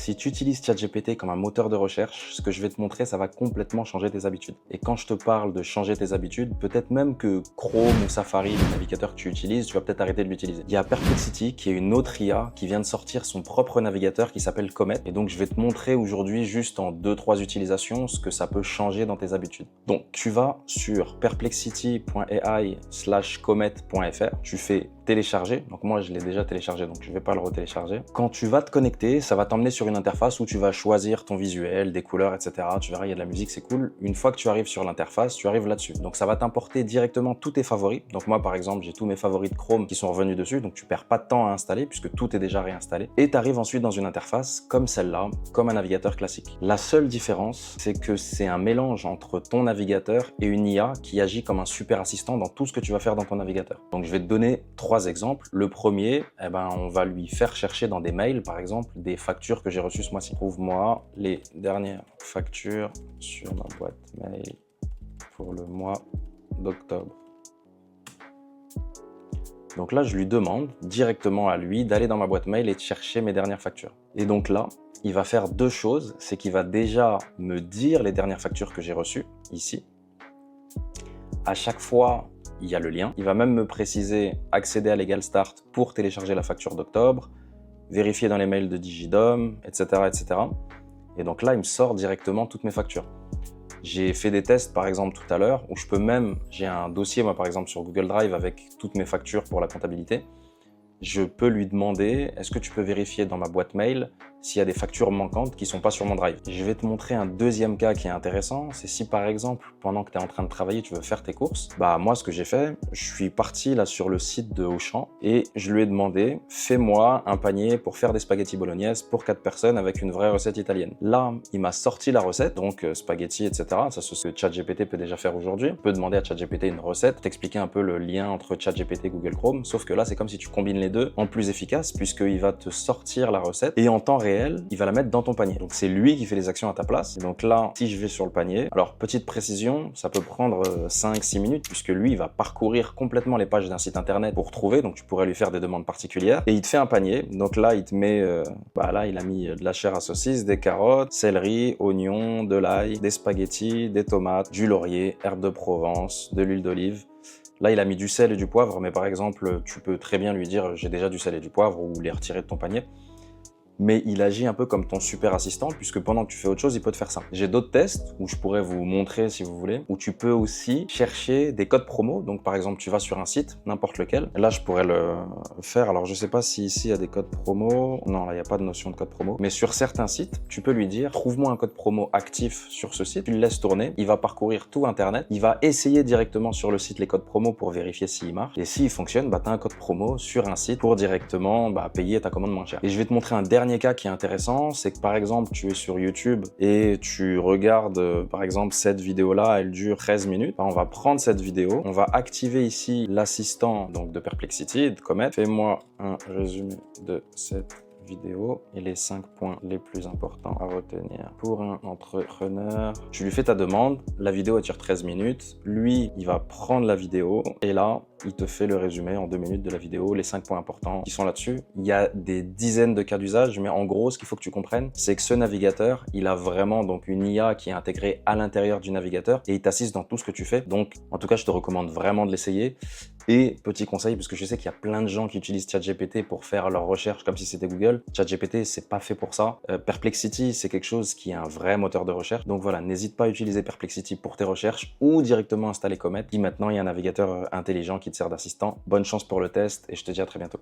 Si tu utilises ChatGPT comme un moteur de recherche, ce que je vais te montrer, ça va complètement changer tes habitudes. Et quand je te parle de changer tes habitudes, peut-être même que Chrome ou Safari, le navigateur que tu utilises, tu vas peut-être arrêter de l'utiliser. Il y a Perplexity, qui est une autre IA, qui vient de sortir son propre navigateur qui s'appelle Comet. Et donc, je vais te montrer aujourd'hui, juste en 2-3 utilisations, ce que ça peut changer dans tes habitudes. Donc, tu vas sur perplexity.ai/comet.fr, tu fais télécharger. Donc moi, je l'ai déjà téléchargé, donc je ne vais pas le retélécharger. Quand tu vas te connecter, ça va t'emmener sur une interface où tu vas choisir ton visuel, des couleurs, etc. Tu verras, il y a de la musique, c'est cool. Une fois que tu arrives sur l'interface, tu arrives là-dessus. Donc ça va t'importer directement tous tes favoris. Donc moi, par exemple, j'ai tous mes favoris de Chrome qui sont revenus dessus, donc tu perds pas de temps à installer puisque tout est déjà réinstallé. Et tu arrives ensuite dans une interface comme celle-là, comme un navigateur classique. La seule différence, c'est que c'est un mélange entre ton navigateur et une IA qui agit comme un super assistant dans tout ce que tu vas faire dans ton navigateur. Donc je vais te donner 3 exemples. Le premier, on va lui faire chercher dans des mails, par exemple, des factures que j'ai reçues ce mois-ci. Trouve-moi les dernières factures sur ma boîte mail pour le mois d'octobre. Donc là, je lui demande directement à lui d'aller dans ma boîte mail et de chercher mes dernières factures. Et donc là, il va faire 2 choses. C'est qu'il va déjà me dire les dernières factures que j'ai reçues, ici. À chaque fois, il y a le lien. Il va même me préciser accéder à Legal Start pour télécharger la facture d'octobre, vérifier dans les mails de Digidom, etc., etc. Et donc là, il me sort directement toutes mes factures. J'ai fait des tests, par exemple, tout à l'heure, où j'ai un dossier, moi, par exemple, sur Google Drive avec toutes mes factures pour la comptabilité. Je peux lui demander, est-ce que tu peux vérifier dans ma boîte mail s'il y a des factures manquantes qui ne sont pas sur mon drive. Je vais te montrer un deuxième cas qui est intéressant, c'est si par exemple, pendant que tu es en train de travailler, tu veux faire tes courses, moi ce que j'ai fait, je suis parti là sur le site de Auchan et je lui ai demandé, fais-moi un panier pour faire des spaghettis bolognaise pour 4 personnes avec une vraie recette italienne. Là, il m'a sorti la recette, donc spaghettis, etc. Ça, c'est ce que ChatGPT peut déjà faire aujourd'hui. On peut demander à ChatGPT une recette, t'expliquer un peu le lien entre ChatGPT et Google Chrome, sauf que là, c'est comme si tu combines les deux en plus efficace, puisqu'il va te sortir la recette et en temps réel, il va la mettre dans ton panier. Donc c'est lui qui fait les actions à ta place. Et donc là, si je vais sur le panier, alors petite précision, ça peut prendre 5-6 minutes, puisque lui, il va parcourir complètement les pages d'un site internet pour trouver, donc tu pourrais lui faire des demandes particulières. Et il te fait un panier, donc là, il te met, là, il a mis de la chair à saucisse, des carottes, céleri, oignons, de l'ail, des spaghettis, des tomates, du laurier, herbes de Provence, de l'huile d'olive. Là, il a mis du sel et du poivre, mais par exemple, tu peux très bien lui dire « j'ai déjà du sel et du poivre » ou les retirer de ton panier. Mais il agit un peu comme ton super assistant, puisque pendant que tu fais autre chose, il peut te faire ça. J'ai d'autres tests où je pourrais vous montrer si vous voulez, où tu peux aussi chercher des codes promo. Donc par exemple, tu vas sur un site, n'importe lequel. Là, je pourrais le faire. Alors je sais pas si ici il y a des codes promo. Non, là, il n'y a pas de notion de code promo. Mais sur certains sites, tu peux lui dire, trouve-moi un code promo actif sur ce site. Tu le laisses tourner. Il va parcourir tout Internet. Il va essayer directement sur le site les codes promo pour vérifier s'il marche. Et s'il fonctionne, tu as un code promo sur un site pour directement payer ta commande moins cher. Et je vais te montrer un dernier cas qui est intéressant, c'est que par exemple tu es sur YouTube et tu regardes par exemple cette vidéo là, elle dure 13 minutes. On va prendre cette vidéo, on va activer ici l'assistant donc de Perplexity, de Comet. Fais-moi un résumé de cette vidéo et les 5 points les plus importants à retenir pour un entrepreneur. Tu lui fais ta demande, la vidéo elle dure 13 minutes, lui il va prendre la vidéo et là il te fait le résumé en 2 minutes de la vidéo, les 5 points importants qui sont là-dessus. Il y a des dizaines de cas d'usage, mais en gros ce qu'il faut que tu comprennes, c'est que ce navigateur, il a vraiment donc une IA qui est intégrée à l'intérieur du navigateur et il t'assiste dans tout ce que tu fais. Donc en tout cas je te recommande vraiment de l'essayer. Et petit conseil, parce que je sais qu'il y a plein de gens qui utilisent ChatGPT pour faire leurs recherches comme si c'était Google. ChatGPT, c'est pas fait pour ça. Perplexity, c'est quelque chose qui est un vrai moteur de recherche. Donc voilà, n'hésite pas à utiliser Perplexity pour tes recherches ou directement installer Comet. Puis maintenant, il y a un navigateur intelligent qui te sert d'assistant. Bonne chance pour le test et je te dis à très bientôt.